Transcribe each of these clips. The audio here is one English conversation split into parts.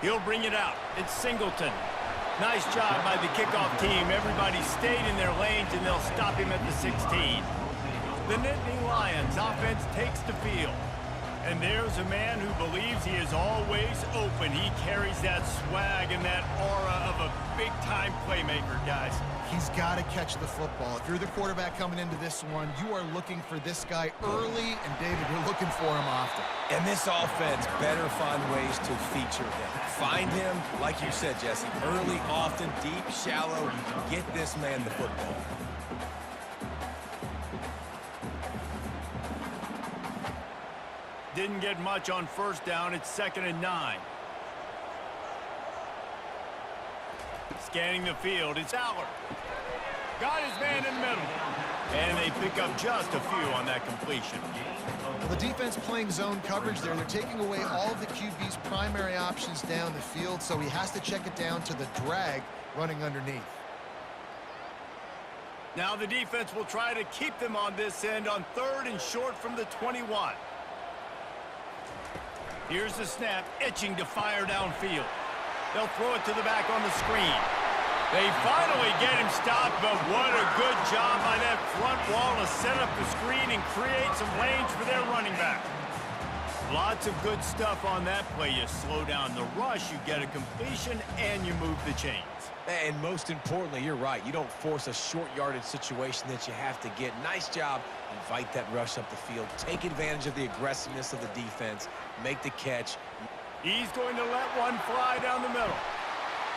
He'll bring it out. It's Singleton. Nice job by the kickoff team. Everybody stayed in their lanes, and they'll stop him at the 16. The Nittany Lions offense takes the field. And there's a man who believes he is always open. He carries that swag and that aura of a big-time playmaker, guys. He's got to catch the football. If you're the quarterback coming into this one, you are looking for this guy early, and David, you're looking for him often. And this offense better find ways to feature him. Find him, like you said, Jesse, early, often, deep, shallow. Get this man the football. Didn't get much on first down. It's 2nd and 9. Scanning the field. It's Aller. Got his man in the middle. And they pick up just a few on that completion. Well, the defense playing zone coverage there. They're taking away all of the QB's primary options down the field, so he has to check it down to the drag running underneath. Now the defense will try to keep them on this end on 3rd and short from the 21. Here's the snap, itching to fire downfield. They'll throw it to the back on the screen. They finally get him stopped, but what a good job by that front wall to set up the screen and create some lanes for their running back. Lots of good stuff on that play. You slow down the rush, you get a completion, and you move the chains. And most importantly, you're right. You don't force a short yardage situation that you have to get. Nice job. Invite that rush up the field. Take advantage of the aggressiveness of the defense. Make the catch. He's going to let one fly down the middle.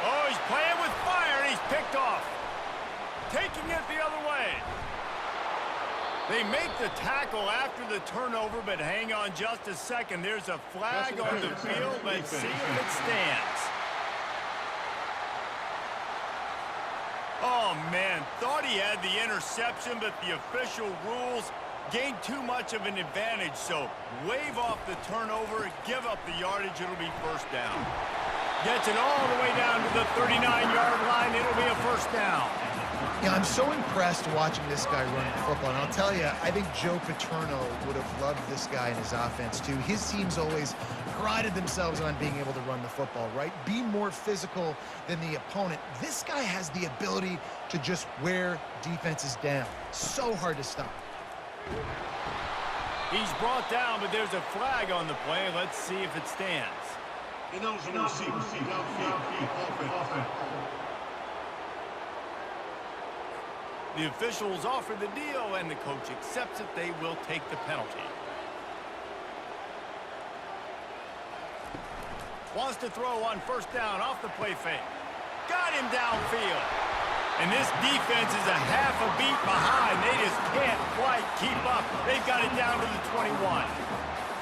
Oh, he's playing with fire, and he's picked off. Taking it the other way. They make the tackle after the turnover, but hang on just a second. There's a flag on the field. Let's see if it stands. Oh, man, thought he had the interception, but the official rules gained too much of an advantage, so wave off the turnover, give up the yardage, it'll be first down. Gets it all the way down to the 39-yard line, it'll be a first down. Yeah, I'm so impressed watching this guy run the football, and I'll tell you, I think Joe Paterno would have loved this guy in his offense, too. His teams always prided themselves on being able to run the football, right? Be more physical than the opponent. This guy has the ability to just wear defenses down. So hard to stop. He's brought down, but there's a flag on the play. Let's see if it stands. The officials offer the deal, and the coach accepts it. They will take the penalty. Wants to throw on first down off the play fake. Got him downfield. And this defense is a half a beat behind. They just can't quite keep up. They've got it down to the 21.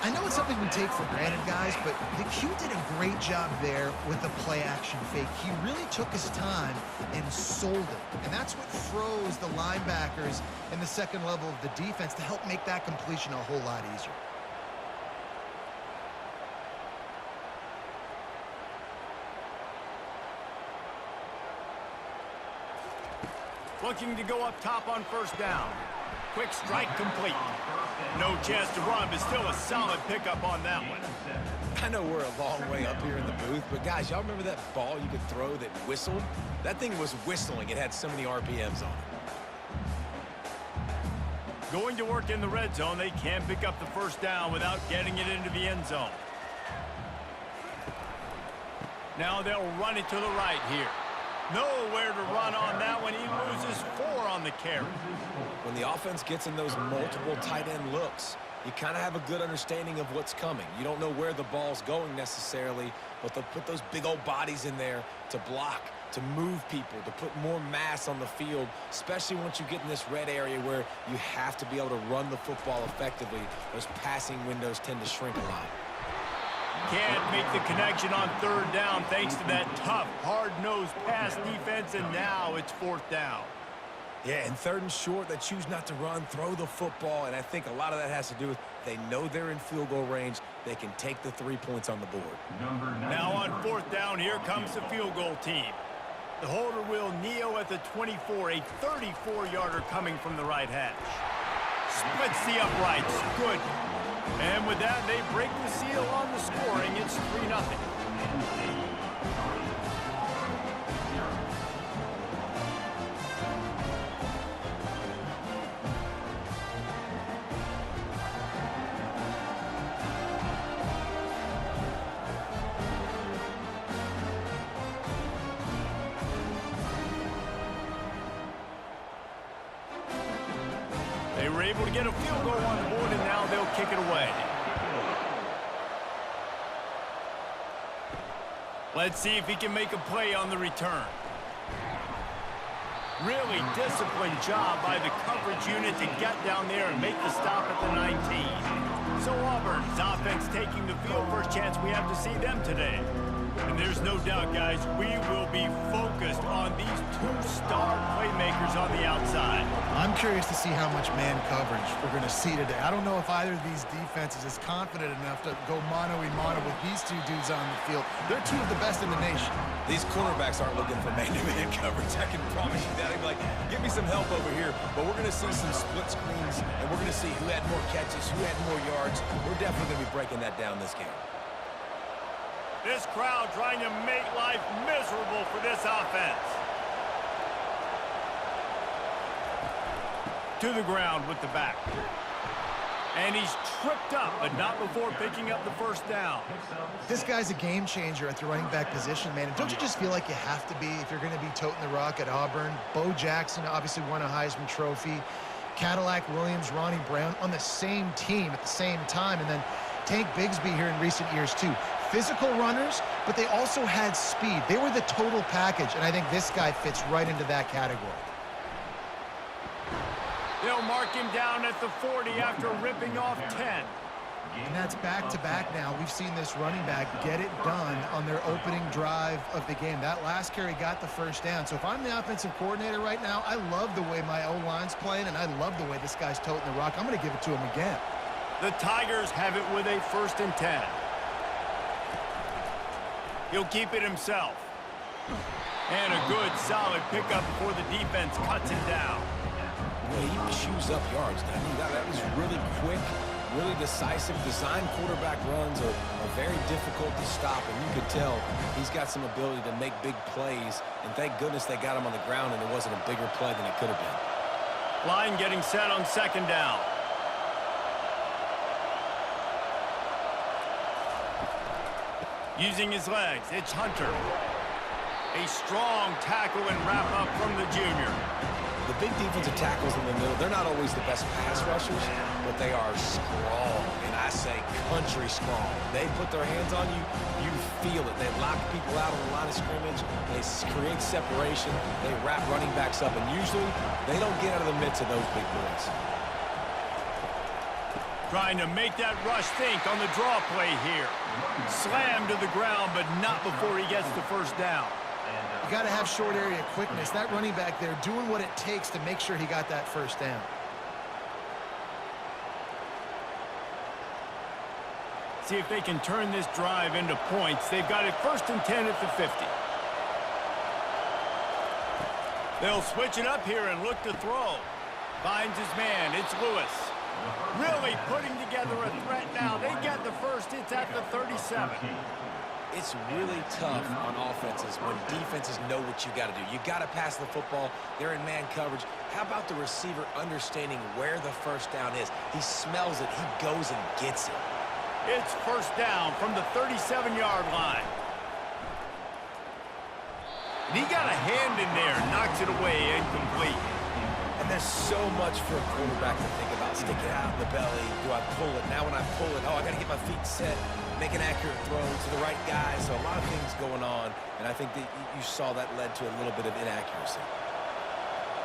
I know it's something we take for granted, guys, but the Q did a great job there with the play-action fake. He really took his time and sold it. And that's what froze the linebackers in the second level of the defense to help make that completion a whole lot easier. Looking to go up top on first down. Quick strike complete. No chance to run, but still a solid pickup on that one. I know we're a long way up here in the booth, but guys, y'all remember that ball you could throw that whistled? That thing was whistling. It had so many RPMs on it. Going to work in the red zone. They can pick up the first down without getting it into the end zone. Now they'll run it to the right here. Nowhere to run on that one. He loses 4 on the carry. When the offense gets in those multiple tight end looks, you kind of have a good understanding of what's coming. You don't know where the ball's going necessarily, but they'll put those big old bodies in there to block, to move people, to put more mass on the field, especially once you get in this red area where you have to be able to run the football effectively. Those passing windows tend to shrink a lot. Can't make the connection on third down thanks to that tough, hard-nosed pass defense, and now it's fourth down. Yeah, and third and short, they choose not to run, throw the football, and I think a lot of that has to do with they know they're in field goal range. They can take the 3 points on the board. Now on fourth down, here comes the field goal team. The holder will kneel at the 24, a 34-yarder coming from the right hash. Splits the uprights. Good. And with that, they break the seal on the scoring. It's 3-0. They were able to get a field goal on the board, and now they'll kick it away. Let's see if he can make a play on the return. Really disciplined job by the coverage unit to get down there and make the stop at the 19. So Auburn's offense taking the field. First chance we have to see them today. And there's no doubt, guys, we will be focused on these two-star playmakers on the outside. I'm curious to see how much man coverage we're going to see today. I don't know if either of these defenses is confident enough to go mano-a-mano with these two dudes on the field. They're two of the best in the nation. These cornerbacks aren't looking for man-to-man coverage. I can promise you that. They'd be like, give me some help over here. But we're going to see some split screens, and we're going to see who had more catches, who had more yards. We're definitely going to be breaking that down this game. This crowd trying to make life miserable for this offense. To the ground with the back. And he's tripped up, but not before picking up the first down. This guy's a game changer at the running back position, man. And don't you just feel like you have to be if you're going to be toting the rock at Auburn? Bo Jackson obviously won a Heisman Trophy. Cadillac Williams, Ronnie Brown on the same team at the same time. And then Tank Bigsby here in recent years, too. Physical runners, but they also had speed. They were the total package, and I think this guy fits right into that category. They'll mark him down at the 40 after ripping off 10. And that's back-to-back now. We've seen this running back get it done on their opening drive of the game. That last carry got the first down. So if I'm the offensive coordinator right now, I love the way my O-line's playing, and I love the way this guy's toting the rock. I'm going to give it to him again. The Tigers have it with a 1st and 10. He'll keep it himself. And a good, solid pickup before the defense cuts him down. Well, he chews up yards. That was really quick, really decisive. Design quarterback runs are very difficult to stop, and you could tell he's got some ability to make big plays. And thank goodness they got him on the ground, and it wasn't a bigger play than it could have been. Klein getting set on 2nd down. Using his legs, it's Hunter. A strong tackle and wrap up from the junior. The big defensive tackles in the middle, they're not always the best pass rushers, but they are strong, and I say country strong. They put their hands on you, you feel it. They lock people out on the line of scrimmage. They create separation. They wrap running backs up, and usually they don't get out of the midst of those big boys. Trying to make that rush think on the draw play here. Slammed to the ground, but not before he gets the 1st down. You got to have short area quickness. That running back there doing what it takes to make sure he got that 1st down. See if they can turn this drive into points. They've got it 1st and 10 at the 50. They'll switch it up here and look to throw. Finds his man. It's Lewis. Really putting together a threat now. They get the 1st. It's at the 37. It's really tough on offenses when defenses know what you got to do. You got to pass the football. They're in man coverage. How about the receiver understanding where the 1st down is? He smells it. He goes and gets it. It's 1st down from the 37-yard line. And he got a hand in there, knocks it away, incomplete. And there's so much for a quarterback to think about. Stick it out in the belly. Do I pull it? Now when I pull it, oh, I got to get my feet set. Make an accurate throw to the right guy. So a lot of things going on. And I think that you saw that led to a little bit of inaccuracy.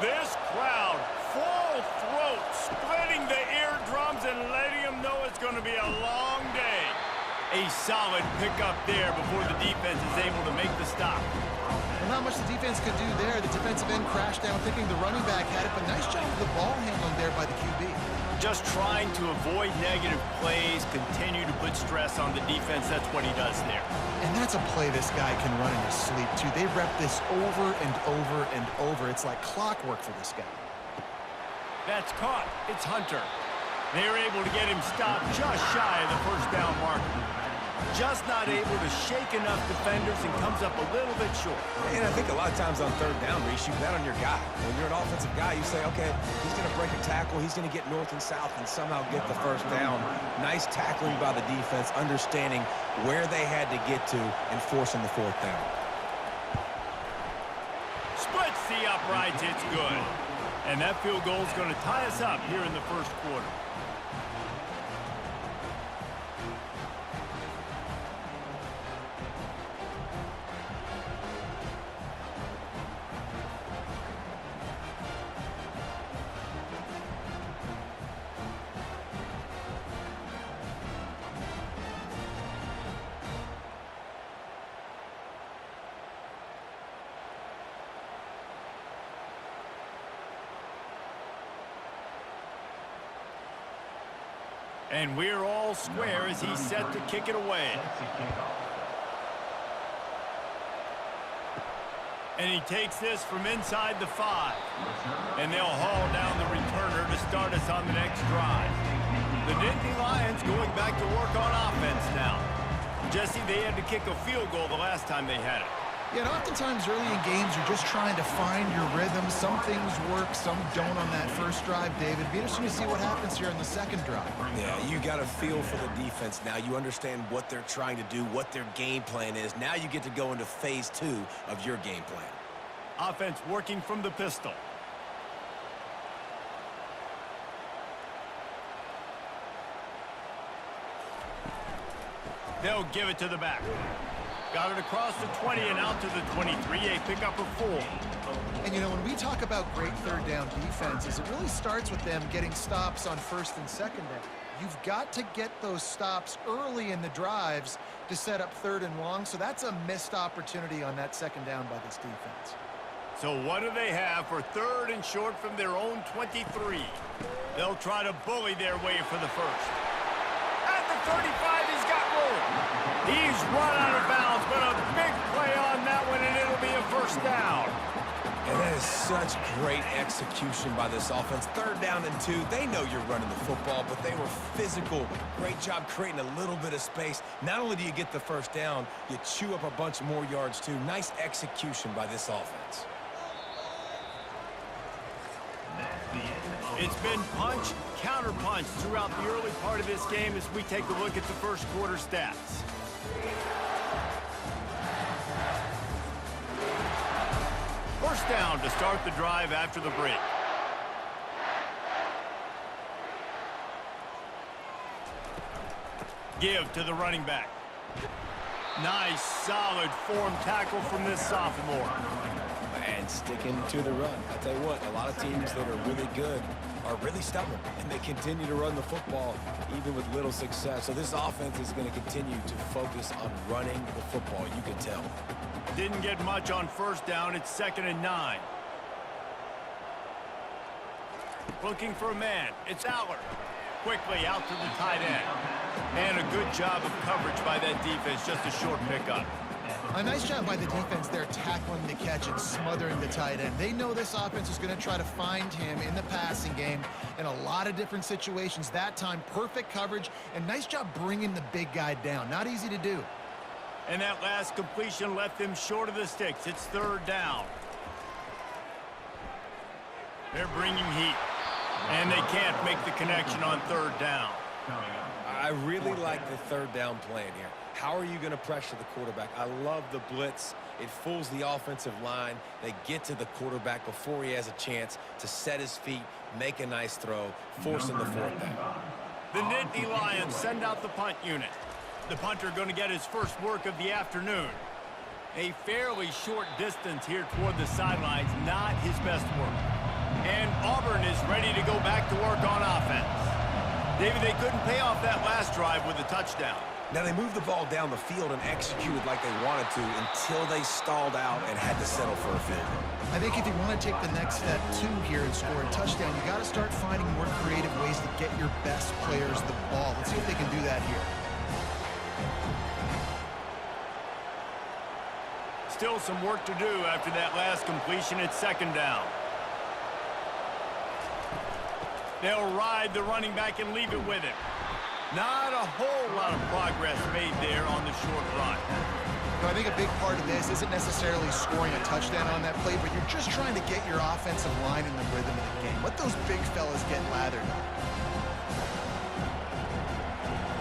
This crowd, full throat, splitting the eardrums and letting them know it's going to be a long day. A solid pickup there before the defense is able to make the stop. Well, not much the defense could do there. The defensive end crashed down thinking the running back had it, but nice job of the ball handling there by the QB. Just trying to avoid negative plays, continue to put stress on the defense. That's what he does there. And that's a play this guy can run in his sleep, too. They rep this over and over and over. It's like clockwork for this guy. That's caught. It's Hunter. They're able to get him stopped just shy of the 1st down marker. just not able to shake enough defenders and comes up a little bit short. And I think a lot of times on third down, Reese, you bet on your guy. When you're an offensive guy, you say, okay, he's going to break a tackle, he's going to get north and south and somehow get the first down. Nice tackling by the defense, understanding where they had to get to and forcing the fourth down. Splits the uprights, it's good. And that field goal is going to tie us up here in the first quarter. And we're all square as he's set to kick it away. And he takes this from inside the 5. And they'll haul down the returner to start us on the next drive. The Nittany Lions going back to work on offense now. Jesse, they had to kick a field goal the last time they had it. Yeah, and oftentimes early in games, you're just trying to find your rhythm. Some things work, some don't on that first drive, David. Be interesting to see what happens here in the second drive. Yeah, you got a feel for the defense now. You understand what they're trying to do, what their game plan is. Now you get to go into phase 2 of your game plan. Offense working from the pistol. They'll give it to the back. Got it across the 20 and out to the 23. A pickup of 4. And, you know, when we talk about great third down defenses, it really starts with them getting stops on first and second down. You've got to get those stops early in the drives to set up third and long, so that's a missed opportunity on that second down by this defense. So what do they have for third and short from their own 23? They'll try to bully their way for the first. At the 35, he's got room. He's run out of bounds, but a big play on that one, and it'll be a first down. And that is such great execution by this offense. Third down and 2. They know you're running the football, but they were physical. Great job creating a little bit of space. Not only do you get the first down, you chew up a bunch more yards, too. Nice execution by this offense. It's been punch, counter punch throughout the early part of this game as we take a look at the first quarter stats. First down to start the drive after the break. Give to the running back. Nice, solid form tackle from this sophomore. And sticking to the run. I tell you what, a lot of teams that are really good are really stubborn, and they continue to run the football even with little success. So this offense is going to continue to focus on running the football. You can tell. Didn't get much on first down. It's 2nd and 9. Looking for a man. It's Aller. Quickly out to the tight end. And a good job of coverage by that defense. Just a short pickup. A nice job by the defense there tackling the catch and smothering the tight end. They know this offense is going to try to find him in the passing game in a lot of different situations. That time, perfect coverage, and nice job bringing the big guy down. Not easy to do. And that last completion left them short of the sticks. It's 3rd down. They're bringing heat. And they can't make the connection on 3rd down. I really like the 3rd down plan here. How are you going to pressure the quarterback? I love the blitz. It fools the offensive line. They get to the quarterback before he has a chance to set his feet, make a nice throw, forcing the 4th down. The Nittany Lions send out the punt unit. The punter going to get his first work of the afternoon. A fairly short distance here toward the sidelines, not his best work. And Auburn is ready to go back to work on offense. David, they couldn't pay off that last drive with a touchdown. Now, they moved the ball down the field and executed like they wanted to until they stalled out and had to settle for a field goal. I think if you want to take the next step, too, here and score a touchdown, you got to start finding more creative ways to get your best players the ball. Let's see if they can do that here. Still some work to do after that last completion. It's 2nd down. They'll ride the running back and leave it with him. Not a whole lot of progress made there on the short run. I think a big part of this isn't necessarily scoring a touchdown on that play, but you're just trying to get your offensive line in the rhythm of the game. Let those big fellas get lathered up.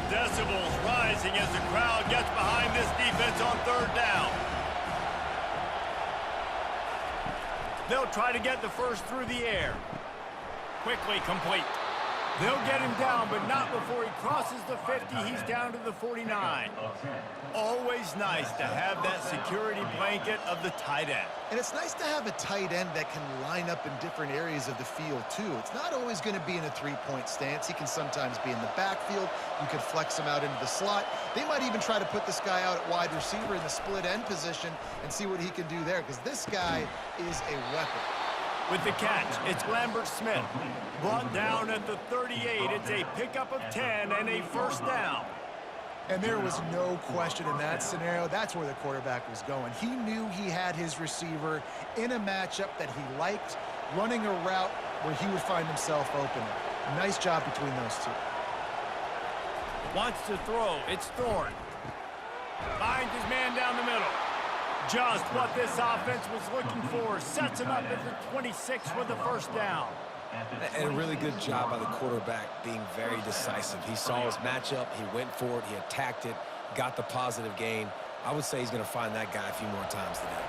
Decibels rising as the crowd gets behind this defense on third down. They'll try to get the first through the air. Quickly complete. They'll get him down, but not before he crosses the 50. He's down to the 49. Always nice to have that security blanket of the tight end. And it's nice to have a tight end that can line up in different areas of the field, too. It's not always going to be in a three-point stance. He can sometimes be in the backfield. You could flex him out into the slot. They might even try to put this guy out at wide receiver in the split end position and see what he can do there, because this guy is a weapon. With the catch, it's Lambert Smith. Brought down at the 38. It's a pickup of 10 and a first down. And there was no question in that scenario. That's where the quarterback was going. He knew he had his receiver in a matchup that he liked, running a route where he would find himself open. Nice job between those two. Wants to throw. It's Thorne. Finds his man down the middle. Just what this offense was looking for. Sets him up at the 26 for the first down. And a really good job by the quarterback being very decisive. He saw his matchup, he went for it, he attacked it, got the positive gain. I would say he's going to find that guy a few more times today.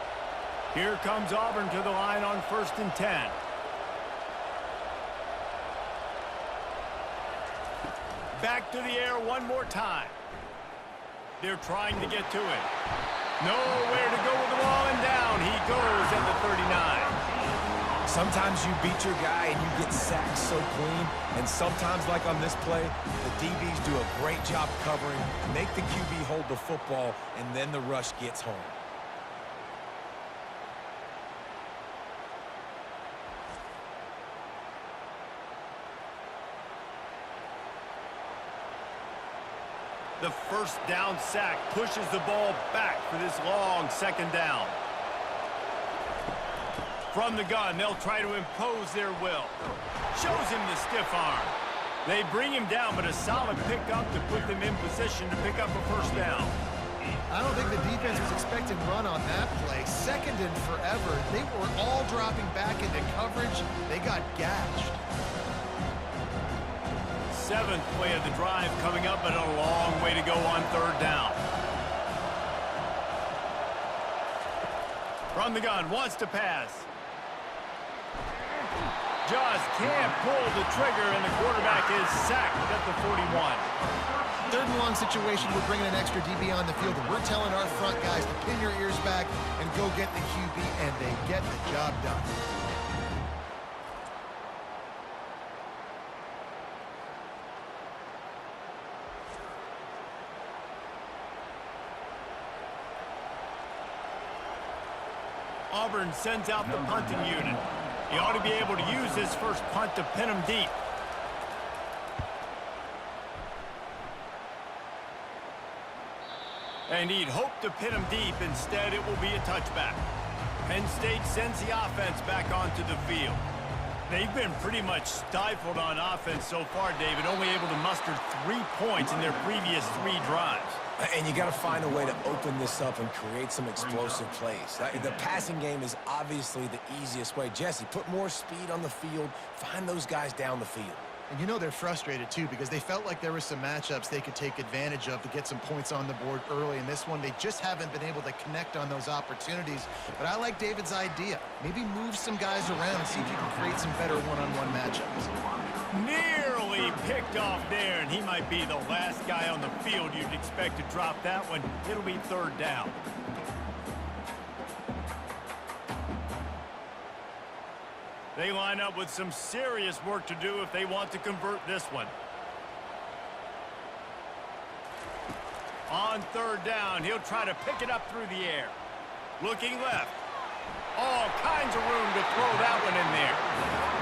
Here comes Auburn to the line on 1st and 10. Back to the air one more time. They're trying to get to it. Nowhere to go with the ball, and down he goes at the 39. Sometimes you beat your guy and you get sacked so clean, and sometimes, like on this play, the DBs do a great job covering, make the QB hold the football, and then the rush gets home. The first down sack pushes the ball back for this long second down. From the gun, they'll try to impose their will. Shows him the stiff arm. They bring him down, but a solid pickup to put them in position to pick up a first down. I don't think the defense was expecting run on that play. Second and forever. They were all dropping back into coverage. They got gashed. 7th play of the drive coming up, but a long way to go on third down. From the gun, wants to pass. Just can't pull the trigger, and the quarterback is sacked at the 41. 3rd and long situation, we're bringing an extra DB on the field, and we're telling our front guys to pin your ears back and go get the QB, and they get the job done. Auburn sends out the punting unit. He ought to be able to use his first punt to pin him deep. And he'd hope to pin him deep. Instead, it will be a touchback. Penn State sends the offense back onto the field. They've been pretty much stifled on offense so far, David, only able to muster 3 points in their previous 3 drives. And you got to find a way to open this up and create some explosive plays. The passing game is obviously the easiest way. Jesse, put more speed on the field. Find those guys down the field. And you know they're frustrated, too, because they felt like there were some matchups they could take advantage of to get some points on the board early. In this one, they just haven't been able to connect on those opportunities. But I like David's idea. Maybe move some guys around and see if you can create some better one-on-one matchups. Nearly picked off there, and he might be the last guy on the field you'd expect to drop that one. It'll be 3rd down. They line up with some serious work to do if they want to convert this one. On 3rd down, he'll try to pick it up through the air. Looking left. All kinds of room to throw that one in there.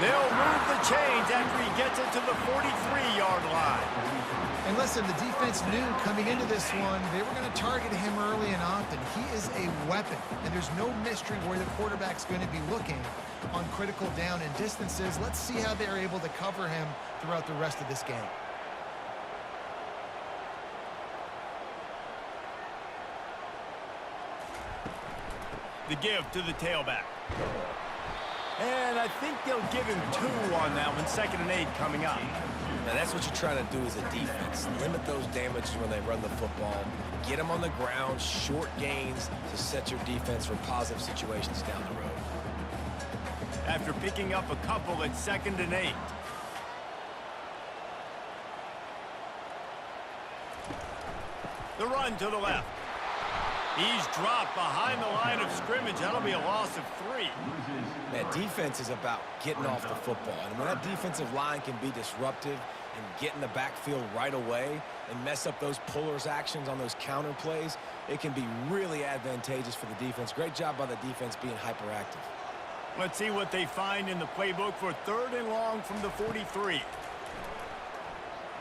They'll move the chains after he gets it to the 43-yard line. And listen, the defense knew coming into this one, they were going to target him early and often. He is a weapon, and there's no mystery where the quarterback's going to be looking on critical down and distances. Let's see how they're able to cover him throughout the rest of this game. The give to the tailback. And I think they'll give him 2 on that one. 2nd and 8 coming up. Now that's what you're trying to do as a defense. Limit those damages when they run the football. Get them on the ground, short gains to set your defense for positive situations down the road. After picking up a couple at 2nd and 8. The run to the left. He's dropped behind the line of scrimmage. That'll be a loss of 3. That defense is about getting off the football. And when that defensive line can be disruptive and get in the backfield right away and mess up those pullers actions on those counter plays, it can be really advantageous for the defense. Great job by the defense being hyperactive. Let's see what they find in the playbook for 3rd and long from the 43.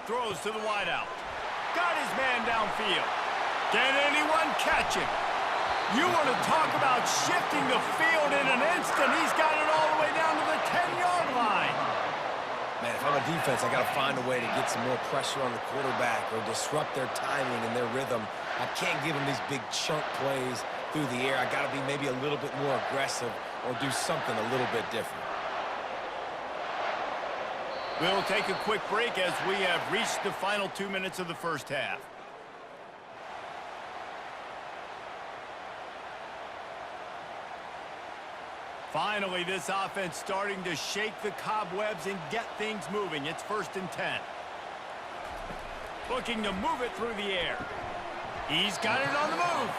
Throws to the wideout. Got his man downfield. Can anyone catch him? You want to talk about shifting the field in an instant. He's got it all the way down to the 10-yard line. Man, if I'm a defense, I got to find a way to get some more pressure on the quarterback or disrupt their timing and their rhythm. I can't give them these big chunk plays through the air. I got to be maybe a little bit more aggressive or do something a little bit different. We'll take a quick break as we have reached the final 2 minutes of the first half. Finally, this offense starting to shake the cobwebs and get things moving. It's 1st and 10. Looking to move it through the air. He's got it on the move.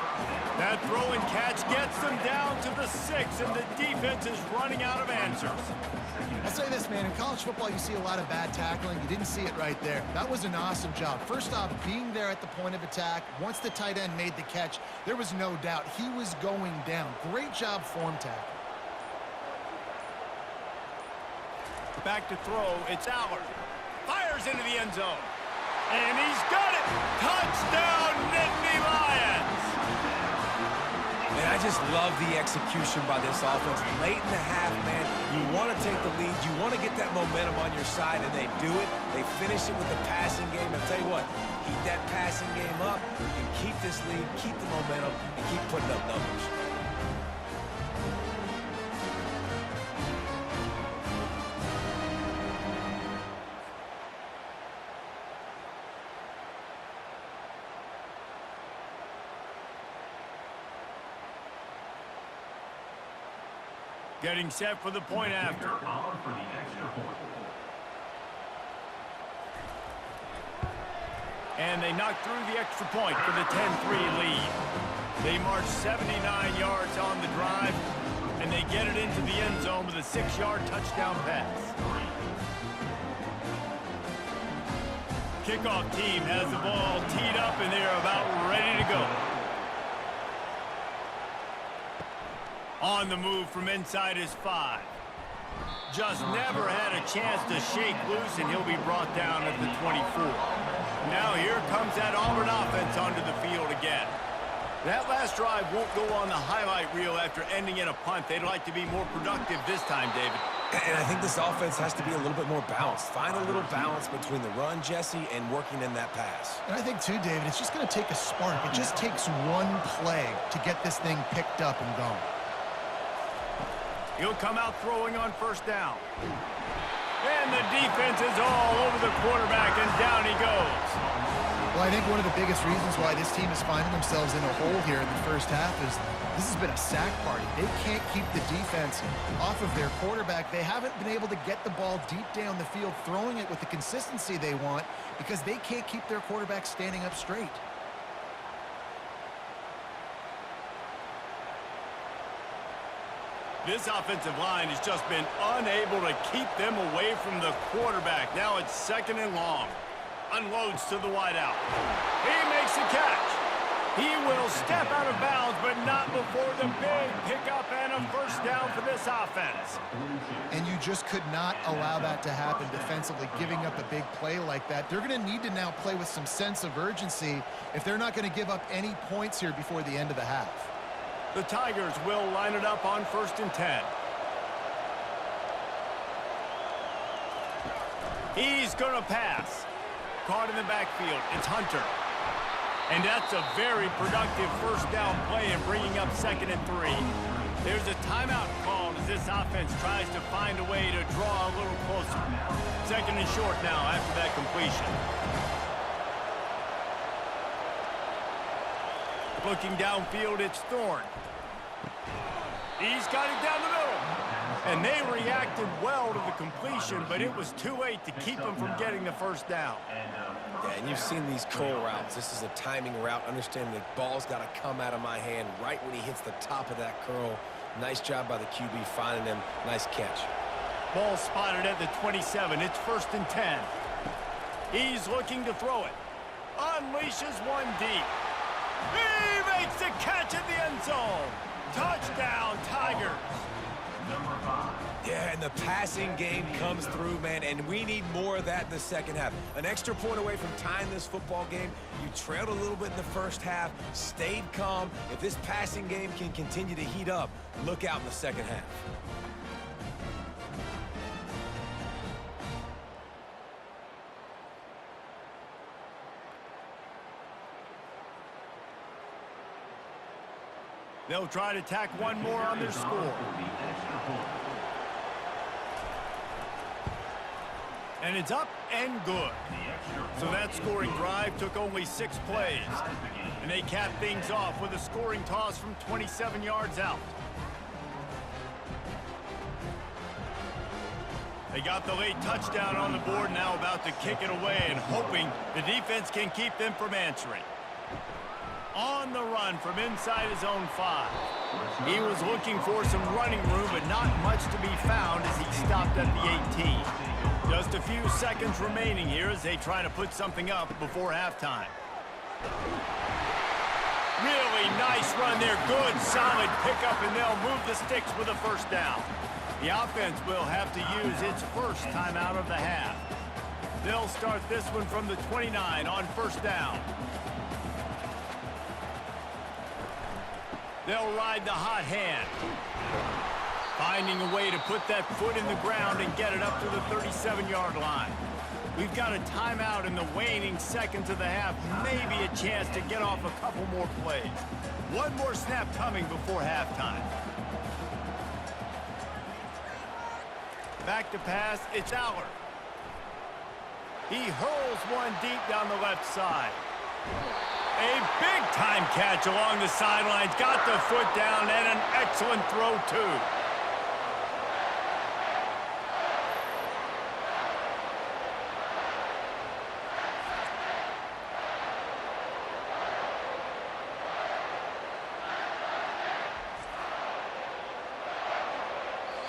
That throw and catch gets them down to the 6, and the defense is running out of answers. I'll say this, man. In college football, you see a lot of bad tackling. You didn't see it right there. That was an awesome job. First off, being there at the point of attack. Once the tight end made the catch, there was no doubt he was going down. Great job form tackle. Back to throw. It's Auburn. Fires into the end zone. And he's got it. Touchdown, Nittany Lions. Man, I just love the execution by this offense. Late in the half, man, you want to take the lead. You want to get that momentum on your side, and they do it. They finish it with the passing game. And tell you what, keep that passing game up. You can keep this lead, keep the momentum, and keep putting up numbers. Getting set for the point after. And they knock through the extra point for the 10-3 lead. They march 79 yards on the drive, and they get it into the end zone with a 6-yard touchdown pass. Kickoff team has the ball teed up, and they're about ready to go. On the move from inside his 5. Just never had a chance to shake loose, and he'll be brought down at the 24. Now here comes that Auburn offense onto the field again. That last drive won't go on the highlight reel after ending in a punt. They'd like to be more productive this time, David. And I think this offense has to be a little bit more balanced. Find a little balance between the run, Jesse, and working in that pass. And I think, too, David, it's just going to take a spark. It just takes one play to get this thing picked up and going. He'll come out throwing on 1st down. And the defense is all over the quarterback, and down he goes. Well, I think one of the biggest reasons why this team is finding themselves in a hole here in the first half is this has been a sack party. They can't keep the defense off of their quarterback. They haven't been able to get the ball deep down the field, throwing it with the consistency they want because they can't keep their quarterback standing up straight. This offensive line has just been unable to keep them away from the quarterback. Now it's 2nd and long. Unloads to the wideout. He makes the catch. He will step out of bounds, but not before the big pickup and a 1st down for this offense. And you just could not allow that to happen defensively, giving up a big play like that. They're going to need to now play with some sense of urgency if they're not going to give up any points here before the end of the half. The Tigers will line it up on 1st and 10. He's going to pass. Caught in the backfield. It's Hunter. And that's a very productive 1st down play and bringing up 2nd and 3. There's a timeout called as this offense tries to find a way to draw a little closer. 2nd and short now after that completion. Looking downfield, it's Thorne. He's got it down the middle. And they reacted well to the completion, but it was too late to keep them from getting the first down. Yeah, and you've seen these curl routes. This is a timing route. Understanding the ball's got to come out of my hand right when he hits the top of that curl. Nice job by the QB finding him. Nice catch. Ball spotted at the 27. It's 1st and 10. He's looking to throw it. Unleashes one deep. He makes the catch at the end zone. Touchdown, Tigers. Yeah, and the passing game comes through, man, and we need more of that in the second half. An extra point away from tying this football game. You trailed a little bit in the first half, stayed calm. If this passing game can continue to heat up, look out in the second half. They'll try to tack one more on their score. And it's up and good. So that scoring drive took only 6 plays. And they capped things off with a scoring toss from 27 yards out. They got the late touchdown on the board, now about to kick it away and hoping the defense can keep them from answering. On the run from inside his own 5. He was looking for some running room, but not much to be found as he stopped at the 18. Just a few seconds remaining here as they try to put something up before halftime. Really nice run there. Good, solid pickup, and they'll move the sticks with a first down. The offense will have to use its first timeout of the half. They'll start this one from the 29 on first down. They'll ride the hot hand. Finding a way to put that foot in the ground and get it up to the 37-yard line. We've got a timeout in the waning seconds of the half. Maybe a chance to get off a couple more plays. One more snap coming before halftime. Back to pass, it's Aller. He hurls one deep down the left side. A big-time catch along the sidelines. Got the foot down and an excellent throw, too.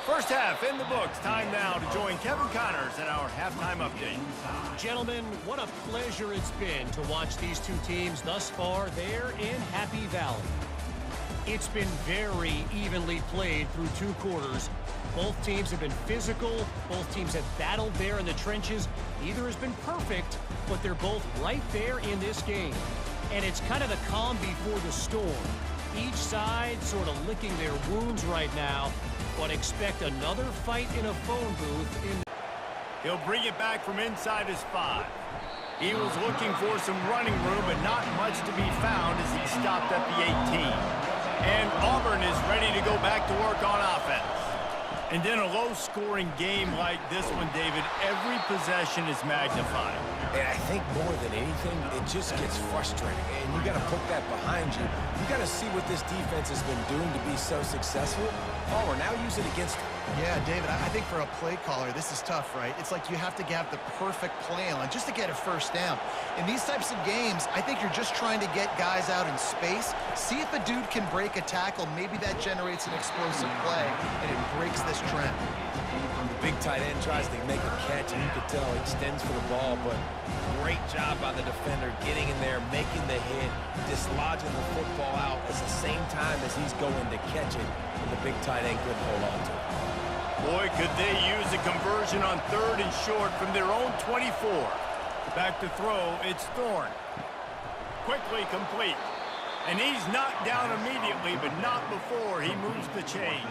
First half in the books. Time now to join Kevin Connors in our halftime update. Gentlemen, what a pleasure it's been to watch these two teams thus far there in Happy Valley. It's been very evenly played through 2 quarters. Both teams have been physical. Both teams have battled there in the trenches. Neither has been perfect, but they're both right there in this game. And it's kind of the calm before the storm. Each side sort of licking their wounds right now, but expect another fight in a phone booth. He'll bring it back from inside his 5. He was looking for some running room, but not much to be found as he stopped at the 18. And Auburn is ready to go back to work on offense. And in a low-scoring game like this one, David, every possession is magnified. And I think more than anything, it just gets frustrating. And you got to put that behind you. You got to see what this defense has been doing to be so successful. Oh, we're now using it against them. Yeah, David, I think for a play caller, this is tough, right? It's like you have to have the perfect play on just to get a first down. In these types of games, I think you're just trying to get guys out in space, see if a dude can break a tackle. Maybe that generates an explosive play, and it breaks this trend. The big tight end tries to make a catch, and you could tell he extends for the ball, but great job by the defender getting in there, making the hit, dislodging the football out at the same time as he's going to catch it, and the big tight end couldn't hold on to it. Boy, could they use a conversion on 3rd and short from their own 24. Back to throw, it's Thorne. Quickly complete. And he's knocked down immediately, but not before he moves the chains.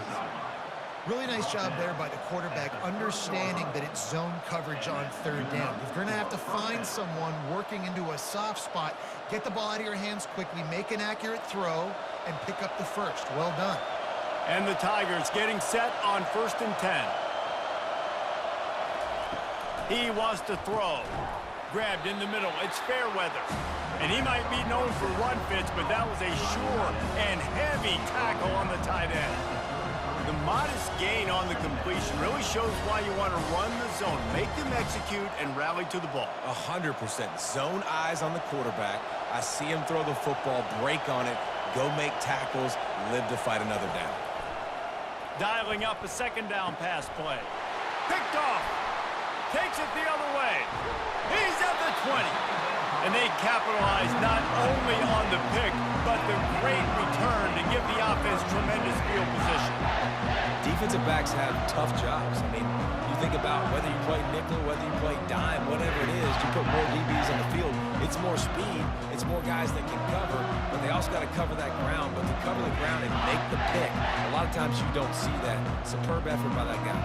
Really nice job there by the quarterback, understanding that it's zone coverage on 3rd down. If you're going to have to find someone working into a soft spot, get the ball out of your hands quickly, make an accurate throw, and pick up the first. Well done. And the Tigers getting set on 1st and 10. He wants to throw. Grabbed in the middle. It's Fairweather. And he might be known for run fits, but that was a sure and heavy tackle on the tight end. The modest gain on the completion really shows why you want to run the zone. Make them execute and rally to the ball. 100%. Zone eyes on the quarterback. I see him throw the football, break on it, go make tackles, live to fight another down. Dialing up a 2nd down pass play. Picked off. Takes it the other way. He's at the 20. And they capitalize not only on the pick, but the great return to give the offense tremendous field position. Defensive backs have tough jobs. I mean, you think about whether you play nickel, whether you play dime, whatever it is, you put more DBs on the field. It's more speed. It's more guys that can cover, but they also got to cover that ground. But to cover the ground and make the pick, a lot of times you don't see that. Superb effort by that guy.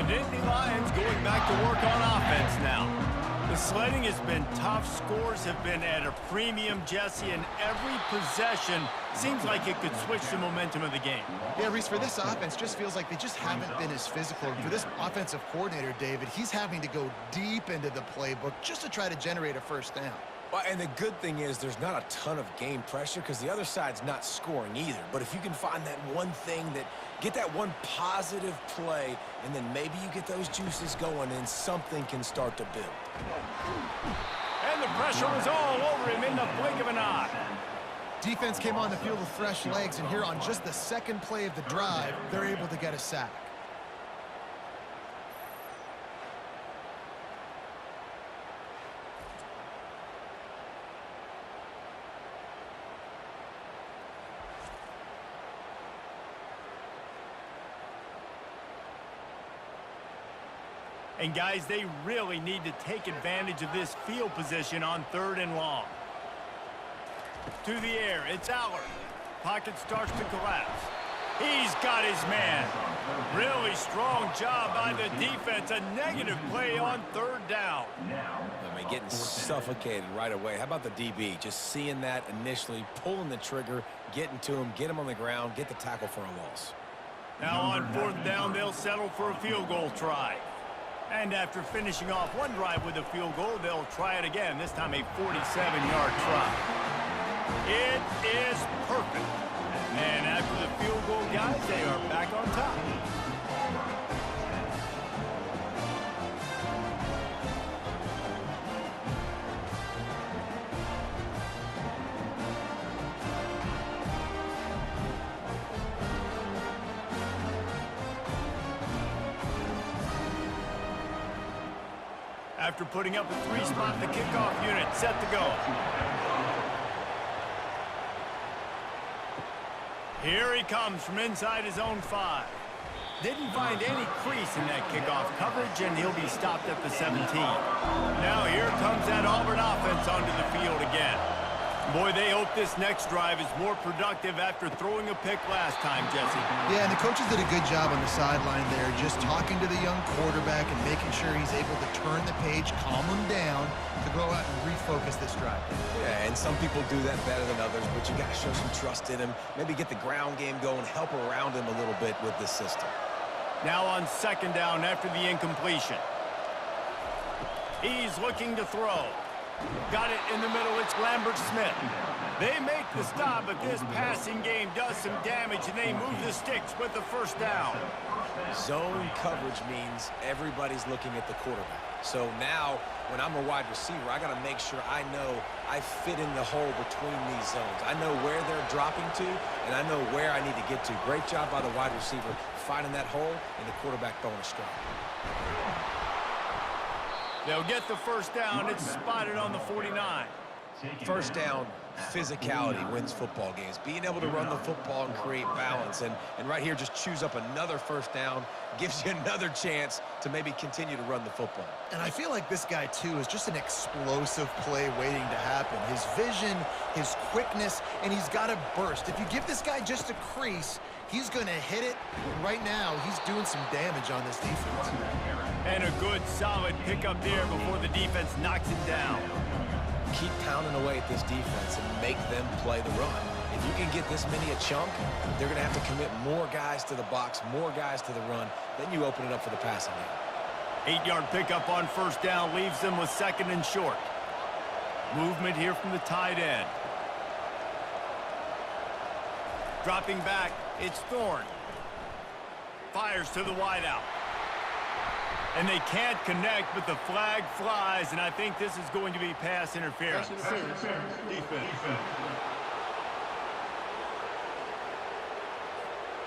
The Nittany Lions going back to work on offense now. The sledding has been tough. Scores have been at a premium, Jesse, and every possession seems like it could switch the momentum of the game. Yeah, Reese, for this offense, just feels like they just haven't been as physical. And for this offensive coordinator, David, he's having to go deep into the playbook just to try to generate a 1st down. Well, and the good thing is there's not a ton of game pressure because the other side's not scoring either. But if you can find that one thing get that one positive play, and then maybe you get those juices going and something can start to build. And the pressure was all over him in the blink of an eye. Defense came on the field with fresh legs, and here on just the 2nd play of the drive, they're able to get a sack. And guys, they really need to take advantage of this field position on 3rd and long. To the air, it's Allard. Pocket starts to collapse. He's got his man. Really strong job by the defense. A negative play on 3rd down. I mean, getting suffocated right away. How about the DB? Just seeing that initially, pulling the trigger, getting to him, get him on the ground, get the tackle for a loss. Now on 4th down, they'll settle for a field goal try. And after finishing off one drive with a field goal, they'll try it again, this time a 47-yard try. It is perfect. And after the field goal, guys, they are back on top. After putting up a 3-spot, the kickoff unit set to go. Here he comes from inside his own 5. Didn't find any crease in that kickoff coverage, and he'll be stopped at the 17. Now here comes that Auburn offense onto the field again. Boy, they hope this next drive is more productive after throwing a pick last time, Jesse. Yeah, and the coaches did a good job on the sideline there, just talking to the young quarterback and making sure he's able to turn the page, calm him down, to go out and refocus this drive. Yeah, and some people do that better than others, but you got to show some trust in him, maybe get the ground game going, help around him a little bit with this system. Now on 2nd down after the incompletion. He's looking to throw. Got it in the middle. It's Lambert-Smith. They make the stop, but this passing game does some damage, and they move the sticks with the 1st down. Zone coverage means everybody's looking at the quarterback. So now, when I'm a wide receiver, I got to make sure I know I fit in the hole between these zones. I know where they're dropping to, and I know where I need to get to. Great job by the wide receiver finding that hole, and the quarterback throwing a strike. They'll get the 1st down. It's spotted on the 49. 1st down, physicality wins football games. Being able to run the football and create balance. And right here, just choose up another 1st down, gives you another chance to maybe continue to run the football. And I feel like this guy, too, is just an explosive play waiting to happen. His vision, his quickness, and he's got a burst. If you give this guy just a crease, he's going to hit it. And right now, he's doing some damage on this defense. And a good, solid pickup there before the defense knocks him down. Keep pounding away at this defense and make them play the run. If you can get this many a chunk, they're going to have to commit more guys to the box, more guys to the run. Then you open it up for the passing game. 8-yard pickup on first down leaves them with second and short. Movement here from the tight end. Dropping back, it's Thorne. Fires to the wideout. And they can't connect, but the flag flies, and I think this is going to be pass interference.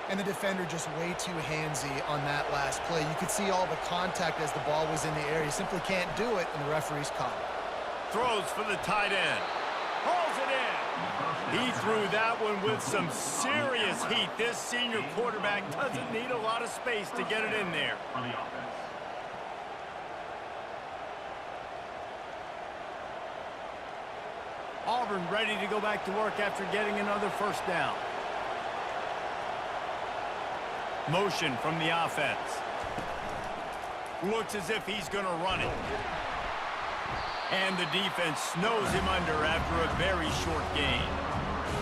And the defender just way too handsy on that last play. You could see all the contact as the ball was in the air. He simply can't do it, and the referee's caught it. Throws for the tight end. Hauls it in. He threw that one with some serious heat. This senior quarterback doesn't need a lot of space to get it in there. Auburn ready to go back to work after getting another first down. Motion from the offense. Looks as if he's going to run it. And the defense snows him under after a very short gain.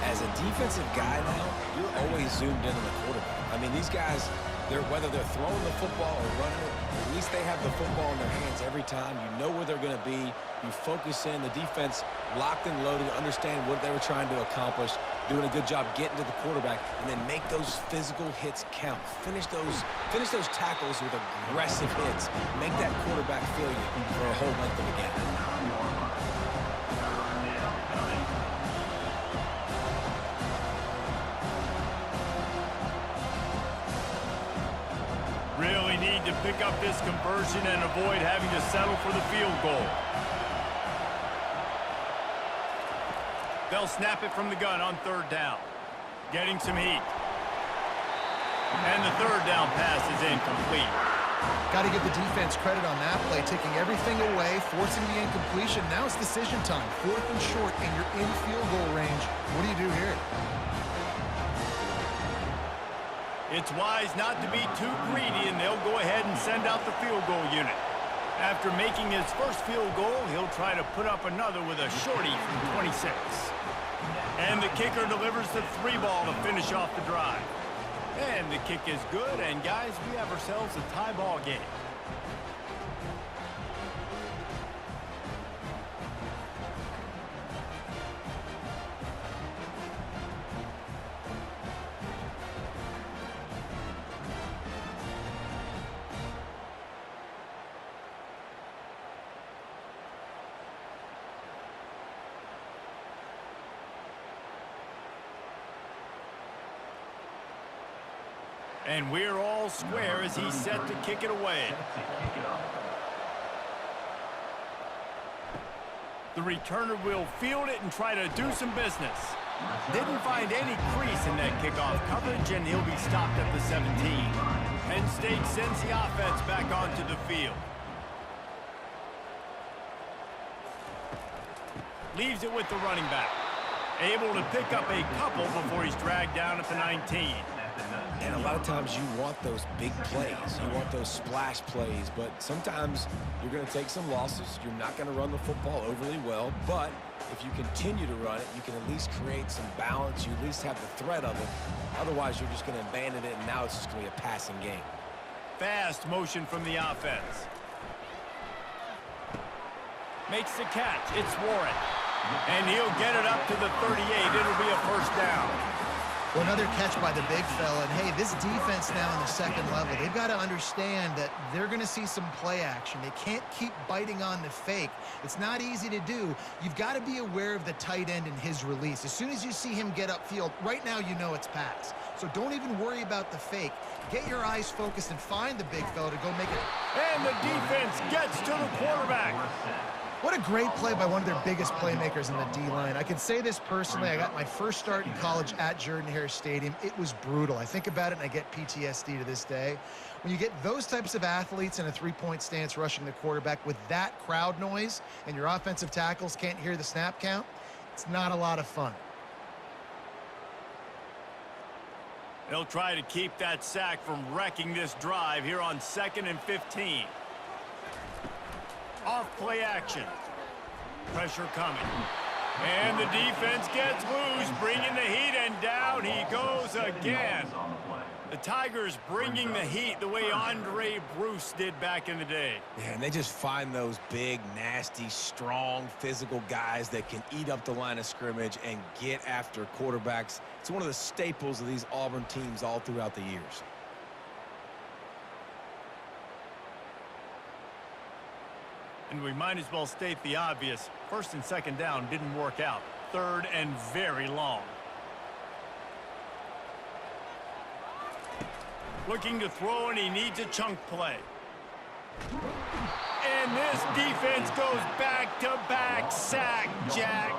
As a defensive guy now, you're always zoomed in on the quarterback. I mean, these guys, whether they're throwing the football or running it, at least they have the football in their hands every time. You know where they're going to be. You focus in. The defense locked and loaded, understand what they were trying to accomplish, doing a good job getting to the quarterback, and then make those physical hits count. Finish those tackles with aggressive hits. Make that quarterback feel you for a whole length of the game. Really need to pick up this conversion and avoid having to settle for the field goal. They'll snap it from the gun on third down. Getting some heat. And the third down pass is incomplete. Got to give the defense credit on that play, taking everything away, forcing the incompletion. Now it's decision time. 4th and short, and you're in field goal range. What do you do here? It's wise not to be too greedy, and they'll go ahead and send out the field goal unit. After making his first field goal, he'll try to put up another with a shorty from 26. And the kicker delivers the 3-ball to finish off the drive. And the kick is good, and guys, we have ourselves a tie ball game. And we're all square as he's set to kick it away. The returner will field it and try to do some business. Didn't find any crease in that kickoff coverage, and he'll be stopped at the 17. Penn State sends the offense back onto the field. Leaves it with the running back. Able to pick up a couple before he's dragged down at the 19. And a lot of times you want those big plays. You want those splash plays. But sometimes you're going to take some losses. You're not going to run the football overly well. But if you continue to run it, you can at least create some balance. You at least have the threat of it. Otherwise, you're just going to abandon it, and now it's just going to be a passing game. Fast motion from the offense. Makes the catch. It's Warren. And he'll get it up to the 38. It'll be a first down. Well, another catch by the big fella. And, hey, this defense now in the second level, they've got to understand that they're going to see some play action. They can't keep biting on the fake. It's not easy to do. You've got to be aware of the tight end and his release. As soon as you see him get upfield, right now you know it's pass. So don't even worry about the fake. Get your eyes focused and find the big fella to go make it. And the defense gets to the quarterback. What a great play by one of their biggest playmakers in the D-line. I can say this personally. I got my first start in college at Jordan-Hare Stadium. It was brutal. I think about it, and I get PTSD to this day. When you get those types of athletes in a three-point stance rushing the quarterback with that crowd noise and your offensive tackles can't hear the snap count, it's not a lot of fun. They'll try to keep that sack from wrecking this drive here on 2nd and 15. Off play action. Pressure coming. And the defense gets loose, bringing the heat, and down he goes again. The Tigers bringing the heat the way Andre Bruce did back in the day. Yeah, and they just find those big, nasty, strong, physical guys that can eat up the line of scrimmage and get after quarterbacks. It's one of the staples of these Auburn teams all throughout the years. And we might as well state the obvious. First and second down didn't work out. Third and very long. Looking to throw, and he needs a chunk play. And this defense goes back-to-back sack, Jack.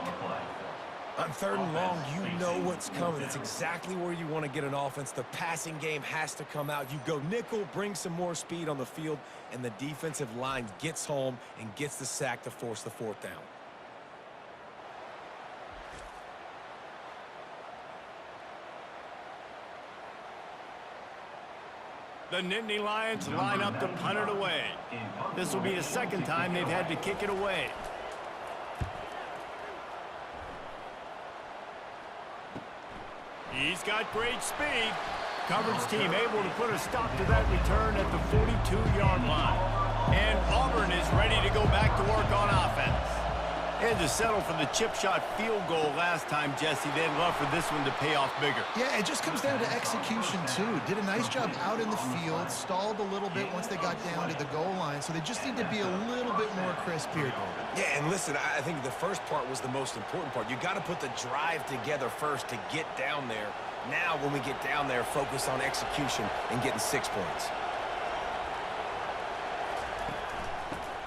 On third and long, you know what's coming. It's exactly where you want to get an offense. The passing game has to come out. You go nickel, bring some more speed on the field, and the defensive line gets home and gets the sack to force the fourth down. The Nittany Lions line up to punt it away. This will be the second time they've had to kick it away. He's got great speed. Coverage team able to put a stop to that return at the 42-yard line. And Auburn is ready to go back to work on offense. Had to settle for the chip shot field goal last time, Jesse. They'd love for this one to pay off bigger. Yeah, it just comes down to execution, too. Did a nice job out in the field, stalled a little bit once they got down to the goal line, so they just need to be a little bit more crisp here. Yeah, and listen, I think the first part was the most important part. You got to put the drive together first to get down there. Now, when we get down there, focus on execution and getting 6 points.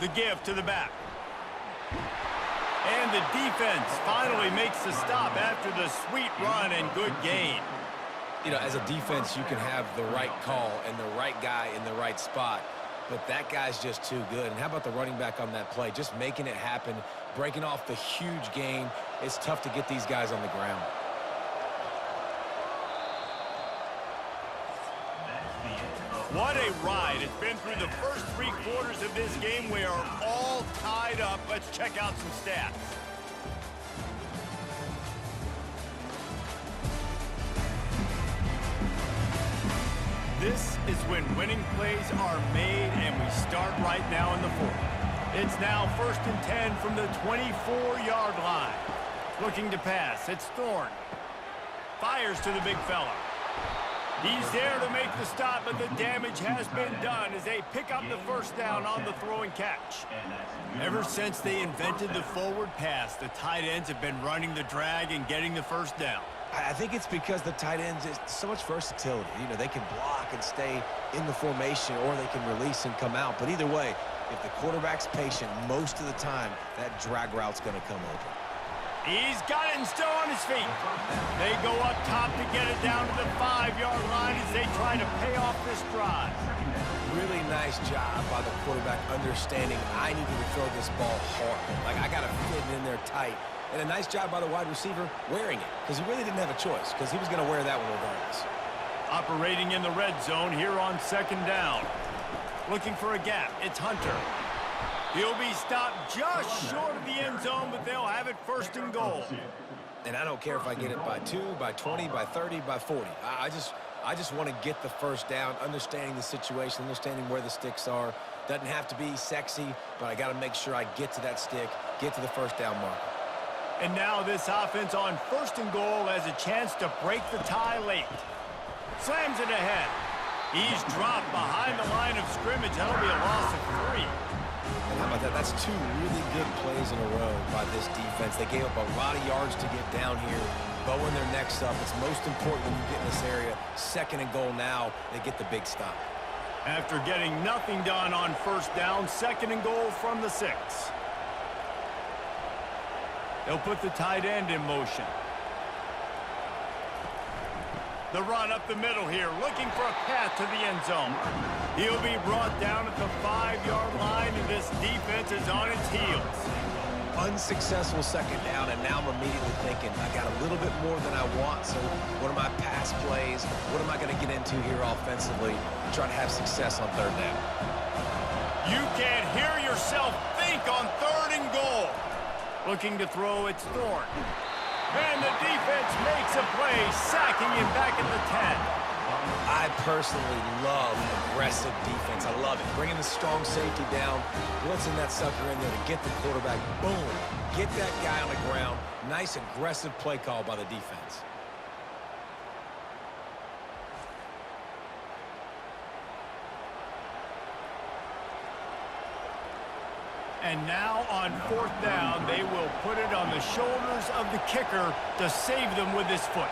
The give to the back. And the defense finally makes the stop after the sweet run and good gain. You know, as a defense, you can have the right call and the right guy in the right spot, but that guy's just too good. And how about the running back on that play? Just making it happen, breaking off the huge gain. It's tough to get these guys on the ground. What a ride. It's been through the first 3 quarters of this game. We are all tied up. Let's check out some stats. This is when winning plays are made, and we start right now in the fourth. It's now 1st and 10 from the 24-yard line. Looking to pass. It's Thorne. Fires to the big fella. He's there to make the stop, but the damage has been done as they pick up the first down on the throwing catch. Ever since they invented the forward pass, the tight ends have been running the drag and getting the first down. I think it's because the tight ends is so much versatility. You know, they can block and stay in the formation, or they can release and come out. But either way, if the quarterback's patient, most of the time, that drag route's going to come open. He's got it and still on his feet. They go up top to get it down to the 5-yard line as they try to pay off this drive. Really nice job by the quarterback understanding I need to throw this ball hard. Like, I got to fit it in there tight. And a nice job by the wide receiver wearing it, because he really didn't have a choice, because he was going to wear that one regardless. Operating in the red zone here on 2nd down. Looking for a gap. It's Hunter. He'll be stopped just short of the end zone, but they'll have it 1st and goal. And I don't care if I get it by 2, by 20, by 30, by 40. I just want to get the first down, understanding the situation, understanding where the sticks are. Doesn't have to be sexy, but I got to make sure I get to that stick, get to the first down marker. And now this offense on 1st and goal has a chance to break the tie late. Slams it ahead. He's dropped behind the line of scrimmage. That'll be a loss of 3. And how about that? That's 2 really good plays in a row by this defense. They gave up a lot of yards to get down here, bowing their necks up. It's most important when you get in this area. 2nd and goal now, they get the big stop. After getting nothing done on 1st down, 2nd and goal from the 6. They'll put the tight end in motion. The run up the middle here, looking for a path to the end zone. He'll be brought down at the 5-yard line, and this defense is on its heels. Unsuccessful 2nd down, and now I'm immediately thinking, I got a little bit more than I want, so what are my pass plays? What am I going to get into here offensively to try to have success on 3rd down? You can't hear yourself think on 3rd and goal. Looking to throw, it's Thorne. And the defense makes a play, sacking him back at the 10. I personally love aggressive defense. I love it. Bringing the strong safety down, blitzing that sucker in there to get the quarterback. Boom. Get that guy on the ground. Nice aggressive play call by the defense. And now on 4th down, they will put it on the shoulders of the kicker to save them with his foot.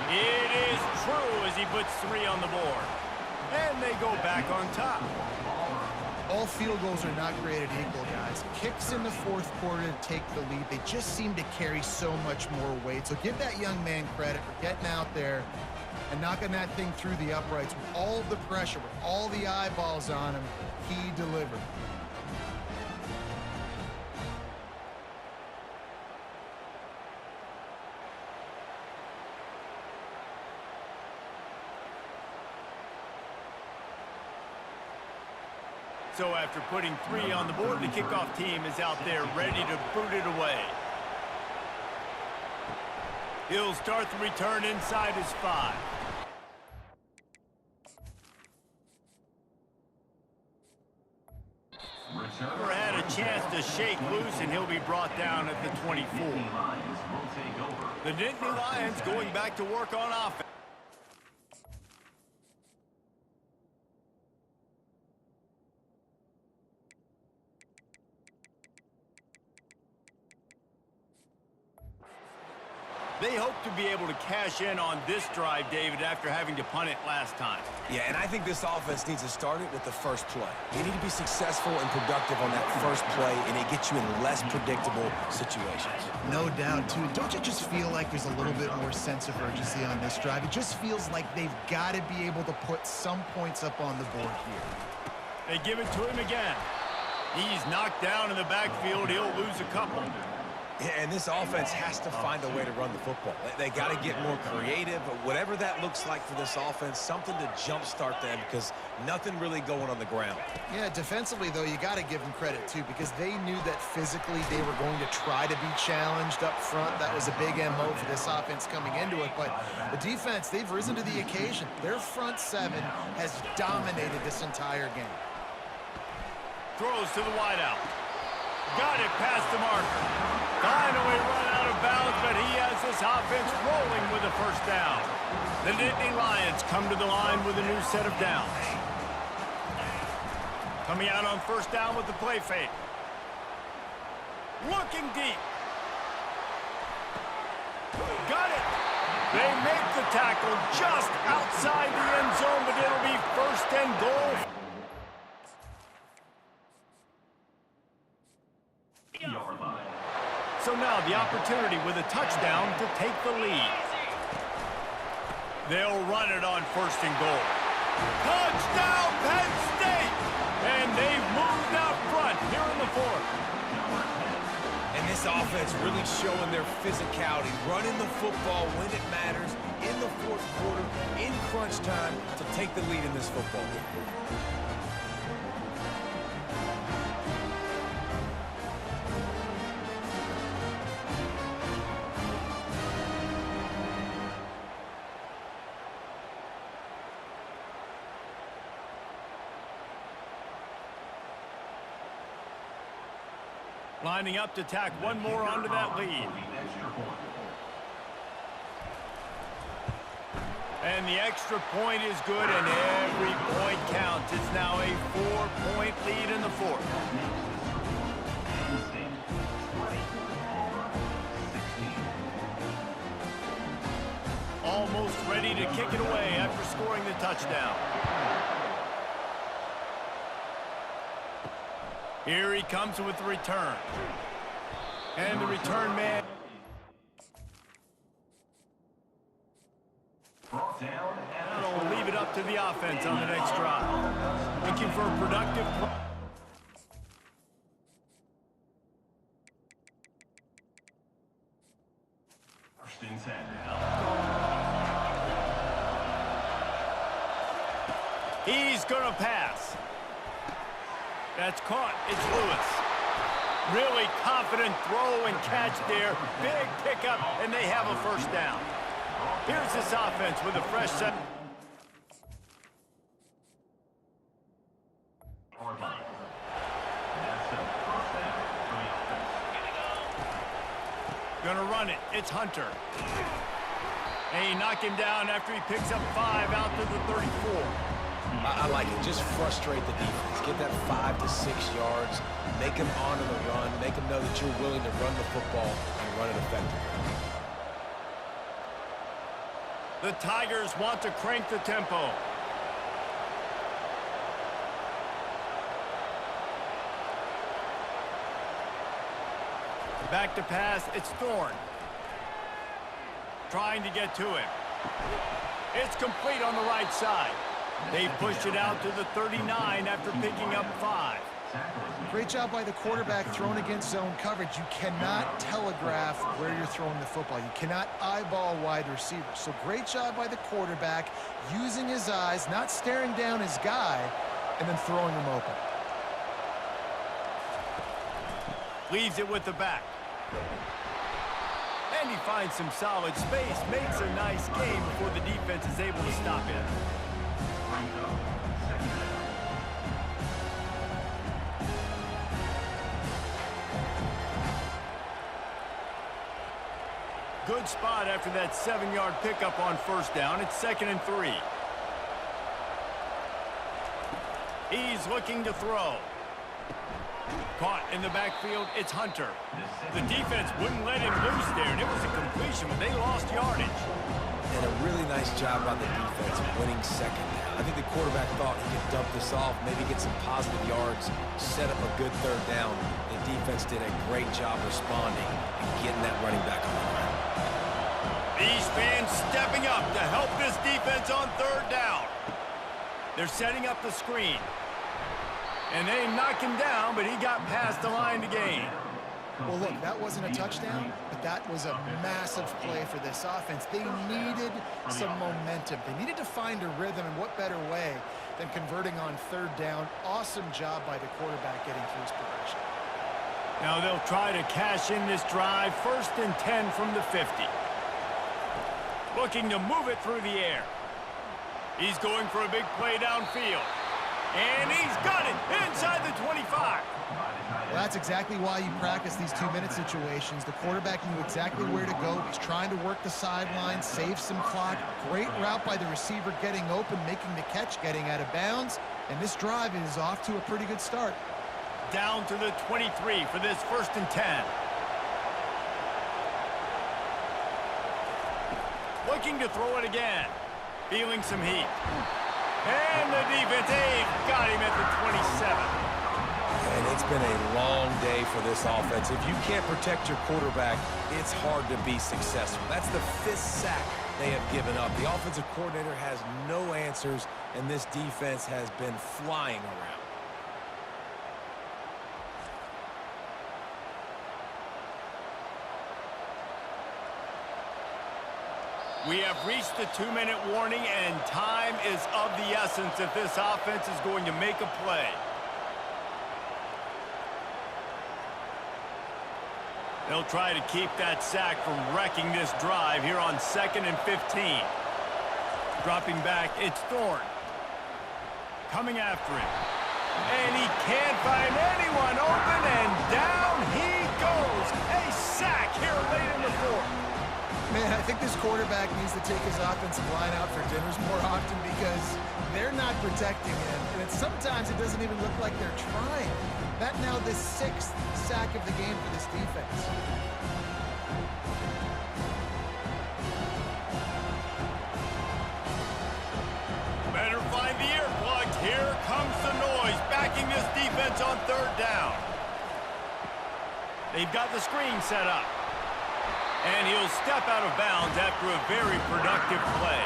It is true as he puts 3 on the board. And they go back on top. All field goals are not created equal, guys. Kicks in the 4th quarter to take the lead. They just seem to carry so much more weight. So give that young man credit for getting out there and knocking that thing through the uprights with all of the pressure, with all the eyeballs on him. He delivered. So after putting 3 on the board, the kickoff team is out there ready to boot it away. He'll start the return inside his 5. Never had a chance to shake loose, and he'll be brought down at the 24. The Nittany Lions going back to work on offense. They hope to be able to cash in on this drive, David, after having to punt it last time. Yeah, and I think this offense needs to start it with the first play. You need to be successful and productive on that first play, and it gets you in less predictable situations. No doubt, too. Don't you just feel like there's a little bit more sense of urgency on this drive? It just feels like they've got to be able to put some points up on the board here. They give it to him again. He's knocked down in the backfield. He'll lose a couple. Yeah, and this offense has to find a way to run the football. They got to get more creative. Whatever that looks like for this offense, something to jumpstart them because nothing really going on the ground. Yeah, defensively, though, you got to give them credit, too, because they knew that physically they were going to try to be challenged up front. That was a big MO for this offense coming into it. But the defense, they've risen to the occasion. Their front 7 has dominated this entire game. Throws to the wideout. Got it past the marker. Finally run out of bounds, but he has this offense rolling with a first down. The Nittany Lions come to the line with a new set of downs. Coming out on first down with the play fake. Looking deep. Got it. They make the tackle just outside the end zone, but it'll be 1st and goal. So now the opportunity with a touchdown to take the lead. They'll run it on 1st and goal. Touchdown, Penn State! And they've moved out front here in the 4th. And this offense really showing their physicality, running the football when it matters, in the 4th quarter, in crunch time, to take the lead in this football game. Lining up to tack one more onto that lead. And the extra point is good, and every point counts. It's now a 4-point lead in the 4th. Almost ready to kick it away after scoring the touchdown. Here he comes with the return. And the return man. That'll leave it up to the offense on the next drive. Looking for a productive play. He's going to pass. That's caught. It's Lewis. Really confident throw and catch there. Big pickup, and they have a first down. Here's this offense with a fresh set. Gonna run it. It's Hunter. And he knocked him down after he picks up 5 out to the 34. I like it. Just frustrate the defense. Get that 5 to 6 yards. Make them honor the run. Make them know that you're willing to run the football and run it effectively. The Tigers want to crank the tempo. Back to pass. It's Thorne. Trying to get to him. It's complete on the right side. They pushed it out to the 39 after picking up 5. Great job by the quarterback thrown against zone coverage. You cannot telegraph where you're throwing the football. You cannot eyeball wide receivers. So great job by the quarterback using his eyes, not staring down his guy, and then throwing him open. Leaves it with the back. And he finds some solid space, makes a nice game before the defense is able to stop it. Good spot after that 7-yard pickup on first down. It's 2nd and 3. He's looking to throw. Caught in the backfield, it's Hunter. The defense wouldn't let him loose there, and it was a completion, but they lost yardage. And a really nice job by the defense winning second down. I think the quarterback thought he could dump this off, maybe get some positive yards, set up a good third down. The defense did a great job responding and getting that running back on the ground. These fans stepping up to help this defense on third down. They're setting up the screen. And they knocked him down, but he got past the line to gain. Well, look, that wasn't a touchdown, but that was a massive play for this offense. They needed some momentum. They needed to find a rhythm, and what better way than converting on third down. Awesome job by the quarterback getting through his progression. Now they'll try to cash in this drive. 1st and 10 from the 50. Looking to move it through the air. He's going for a big play downfield. And he's got it inside the 25. Well, that's exactly why you practice these 2-minute situations. The quarterback knew exactly where to go. He's trying to work the sideline, save some clock. Great route by the receiver getting open, making the catch, getting out of bounds. And this drive is off to a pretty good start. Down to the 23 for this 1st and 10. Looking to throw it again. Feeling some heat. And the defense, they've got him at the 27. And it's been a long day for this offense. If you can't protect your quarterback, it's hard to be successful. That's the 5th sack they have given up. The offensive coordinator has no answers, and this defense has been flying around. We have reached the 2-minute warning, and time is of the essence if this offense is going to make a play. They'll try to keep that sack from wrecking this drive here on 2nd and 15. Dropping back, it's Thorne. Coming after him. And he can't find anyone open, and down he goes. A sack here late in the 4th. Man, I think this quarterback needs to take his offensive line out for dinners more often because they're not protecting him. And sometimes it doesn't even look like they're trying. That now the 6th sack of the game for this defense. Better find the earplugs. Here comes the noise, backing this defense on third down. They've got the screen set up. And he'll step out of bounds after a very productive play.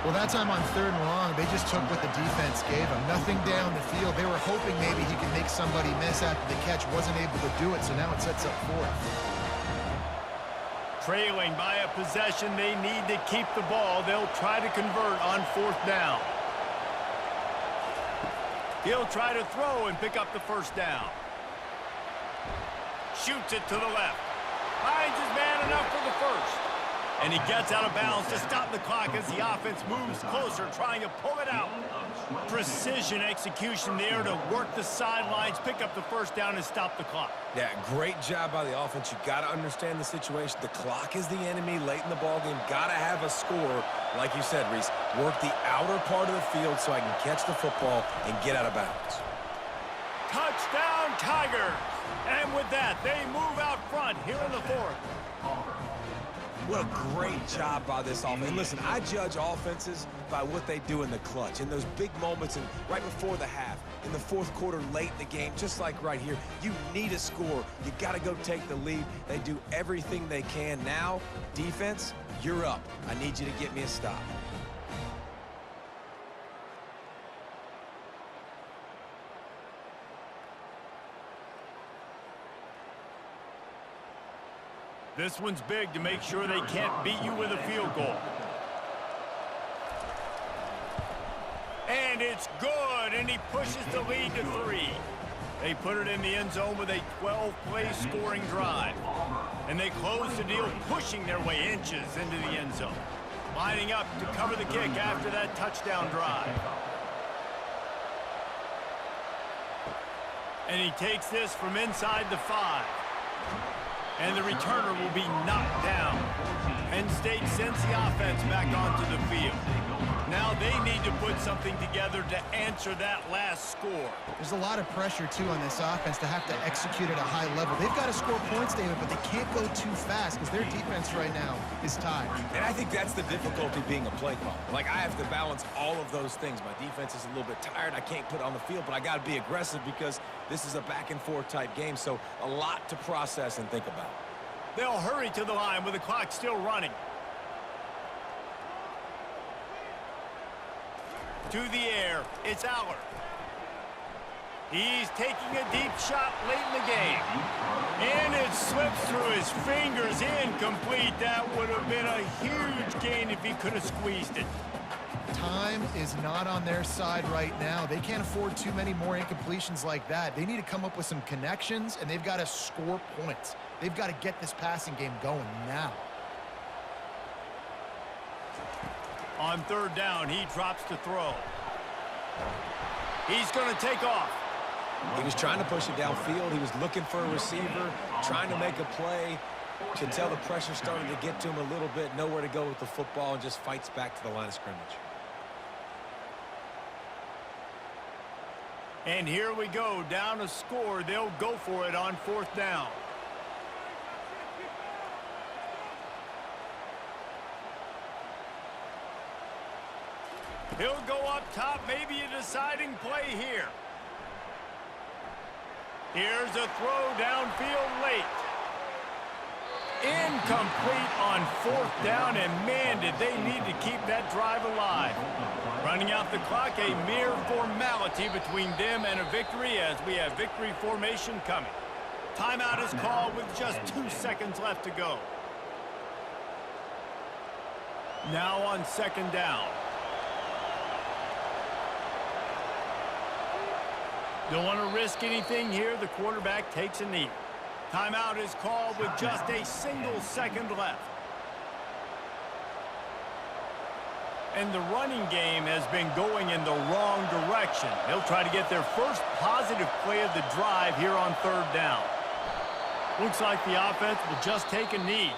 Well, that time on 3rd and long, they just took what the defense gave him. Nothing down the field. They were hoping maybe he could make somebody miss after the catch. Wasn't able to do it, so now it sets up 4th. Trailing by a possession, they need to keep the ball. They'll try to convert on 4th down. He'll try to throw and pick up the first down. Shoots it to the left. Finds his man enough for the first. And he gets out of bounds to stop the clock as the offense moves closer, trying to pull it out. Precision execution there to work the sidelines, pick up the first down, and stop the clock. Yeah, great job by the offense. You got to understand the situation. The clock is the enemy late in the ballgame. Got to have a score, like you said, Reese. Work the outer part of the field so I can catch the football and get out of bounds. Touchdown, Tigers! And with that, they move out front here in the fourth. What a great job by this offense. And listen, I judge offenses by what they do in the clutch, in those big moments and right before the half, in the fourth quarter, late in the game, just like right here. You need a score. You got to go take the lead. They do everything they can. Now, defense, you're up. I need you to get me a stop. This one's big to make sure they can't beat you with a field goal. And it's good, and he pushes the lead to 3. They put it in the end zone with a 12-play scoring drive. And they close the deal, pushing their way inches into the end zone. Lining up to cover the kick after that touchdown drive. And he takes this from inside the 5. And the returner will be knocked down. Penn State sends the offense back onto the field. Now they need to put something together to answer that last score. There's a lot of pressure, too, on this offense to have to execute at a high level. They've got to score points, David, but they can't go too fast because their defense right now is tired. And I think that's the difficulty being a play caller. Like, I have to balance all of those things. My defense is a little bit tired. I can't put it on the field, but I got to be aggressive because this is a back-and-forth type game, so a lot to process and think about. They'll hurry to the line with the clock still running. To the air, it's Aller. He's taking a deep shot late in the game. And it slips through his fingers, incomplete. That would have been a huge gain if he could have squeezed it. Time is not on their side right now. They can't afford too many more incompletions like that. They need to come up with some connections, and they've got to score points. They've got to get this passing game going now. On third down, he drops to throw. He's going to take off. He was trying to push it downfield. He was looking for a receiver, trying to make a play. You can tell the pressure started to get to him a little bit, nowhere to go with the football, and just fights back to the line of scrimmage. And here we go, down a score. They'll go for it on fourth down. He'll go up top, maybe a deciding play here. Here's a throw downfield late. Incomplete on fourth down, and man, did they need to keep that drive alive. Running out the clock, a mere formality between them and a victory as we have victory formation coming. Timeout is called with just 2 seconds left to go. Now on second down. Don't want to risk anything here. The quarterback takes a knee. Timeout is called with just a single second left. And the running game has been going in the wrong direction. They'll try to get their first positive play of the drive here on third down. Looks like the offense will just take a knee.